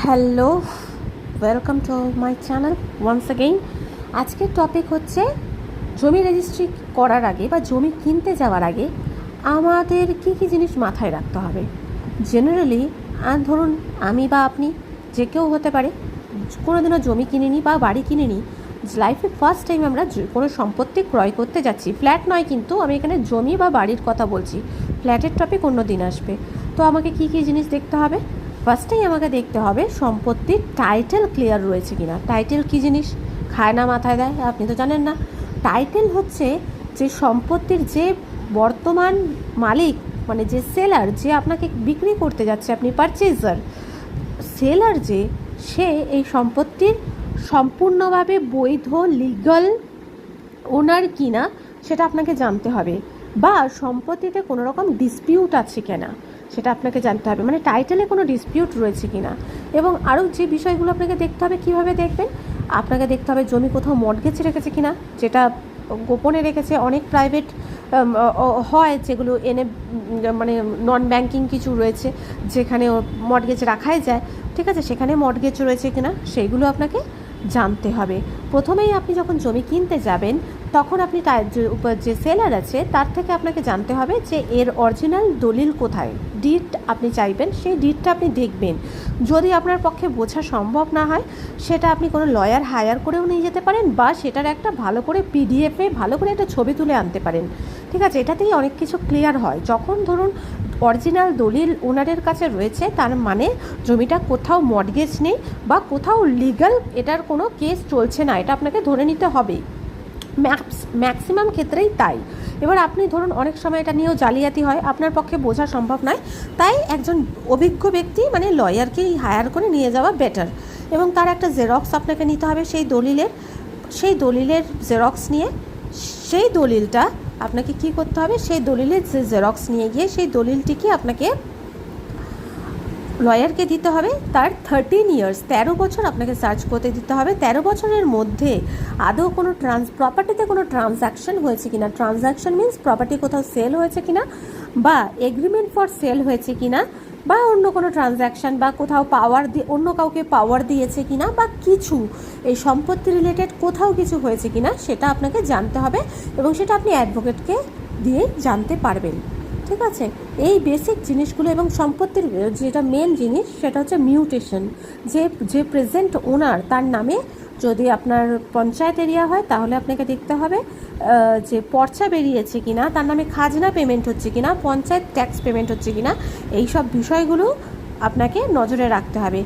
Hello, welcome to my channel once again. আজকের topic হচ্ছে জমি রেজিস্ট্রি করার আগে বা জমি কিনতে যাওয়ার আগে আমাদের কী কী জিনিস মাথায় রাখতে হবে। জেনারেলি ধরুন আমি বা আপনি যে কেউ হতে পারে, কোনোদিনও জমি কিনিনি বা বাড়ি কিনিনি, লাইফে ফার্স্ট টাইম আমরা কোনো সম্পত্তি ক্রয় করতে যাচ্ছি। ফ্ল্যাট নয়, কিন্তু আমি এখানে জমি বা বাড়ির কথা বলছি, ফ্ল্যাটের টপিক অন্য দিন আসবে। তো আমাকে কী কী জিনিস দেখতে হবে? ফার্স্টেই আমাকে দেখতে হবে সম্পত্তির টাইটেল ক্লিয়ার রয়েছে কিনা। টাইটেল কী জিনিস? খায় না মাথায় দেয়, আপনি তো জানেন না। টাইটেল হচ্ছে যে সম্পত্তির যে বর্তমান মালিক, মানে যে সেলার, যে আপনাকে বিক্রি করতে যাচ্ছে, আপনি পারচেজার, সেলার যে, সে এই সম্পত্তির সম্পূর্ণভাবে বৈধ লিগ্যাল ওনার কিনা সেটা আপনাকে জানতে হবে, বা সম্পত্তিতে কোনো রকম ডিসপিউট আছে কিনা সেটা আপনাকে জানতে হবে, মানে টাইটেলে কোনো ডিসপিউট রয়েছে কিনা। এবং আরও যে বিষয়গুলো আপনাকে দেখতে হবে, কীভাবে দেখবেন, আপনাকে দেখতে হবে জমি কোথাও মর্টগেজ রেখেছে কিনা, যেটা গোপনে রেখেছে। অনেক প্রাইভেট হয় যেগুলো মানে নন ব্যাংকিং কিছু রয়েছে যেখানে মর্টগেজ রাখাই যায়, ঠিক আছে, সেখানে মর্টগেজ রয়েছে কিনা সেইগুলো আপনাকে জানতে হবে। প্রথমেই আপনি যখন জমি কিনতে যাবেন তখন আপনি যে সেলার আছে তার থেকে আপনাকে জানতে হবে যে এর অরিজিনাল দলিল কোথায়। ডিড আপনি চাইবেন, সেই ডিডটা আপনি দেখবেন। যদি আপনার পক্ষে বোঝা সম্ভব না হয়, সেটা আপনি কোনো লয়ার হায়ার করেও নিয়ে যেতে পারেন, বা সেটার একটা ভালো করে পিডিএফে ভালো করে একটা ছবি তুলে আনতে পারেন, ঠিক আছে। এটাতেই অনেক কিছু ক্লিয়ার হয়। যখন ধরুন অরিজিনাল দলিল ওনারের কাছে রয়েছে, তার মানে জমিটা কোথাও মর্টগেজ নেই বা কোথাও লিগ্যাল এটার কোনো কেস চলছে না, এটা আপনাকে ধরে নিতে হবে। ম্যাক্সিমাম ক্ষেত্রেই তাই। এবার আপনি ধরুন অনেক সময় এটা নিয়েও জালিয়াতি হয়, আপনার পক্ষে বোঝা সম্ভব নয়, তাই একজন অভিজ্ঞ ব্যক্তি মানে লয়ারকেই হায়ার করে নিয়ে যাওয়া বেটার। এবং তার একটা জেরক্স আপনাকে নিতে হবে সেই দলিলের জেরক্স নিয়ে, সেই দলিলটা আপনাকে কি করতে হবে, সেই দলিলের যে জেরক্স নিয়ে গিয়ে সেই দলিলটিকে আপনাকে লয়ারকে দিতে হবে। তার 13 ইয়ার্স 13 বছর আপনাকে সার্চ করতে দিতে হবে। 13 বছরের মধ্যে আদৌ কোনো প্রপার্টিতে কোনো ট্রানজ্যাকশন হয়েছে কিনা, ট্রানজ্যাকশন মিনস প্রপার্টি কোথাও সেল হয়েছে কিনা, বা এগ্রিমেন্ট ফর সেল হয়েছে কিনা, বা অন্য কোনো ট্রানজ্যাকশন, বা কোথাও অন্য কাউকে পাওয়ার দিয়েছে কিনা, বা কিছু এই সম্পত্তি রিলেটেড কোথাও কিছু হয়েছে কিনা সেটা আপনাকে জানতে হবে, এবং সেটা আপনি অ্যাডভোকেটকে দিয়ে জানতে পারবেন, ঠিক আছে। এই বেসিক জিনিসগুলো। এবং সম্পত্তির যেটা মেন জিনিস সেটা হচ্ছে মিউটেশন, যে প্রেজেন্ট ওনার তার নামে যদি আপনার পঞ্চায়েত এরিয়া হয় তাহলে আপনাকে দেখতে হবে যে পর্চা বেরিয়েছে কিনা, তার নামে খাজনা পেমেন্ট হচ্ছে কিনা, পঞ্চায়েত ট্যাক্স পেমেন্ট হচ্ছে কিনা, এই সব বিষয়গুলো আপনাকে নজরে রাখতে হবে।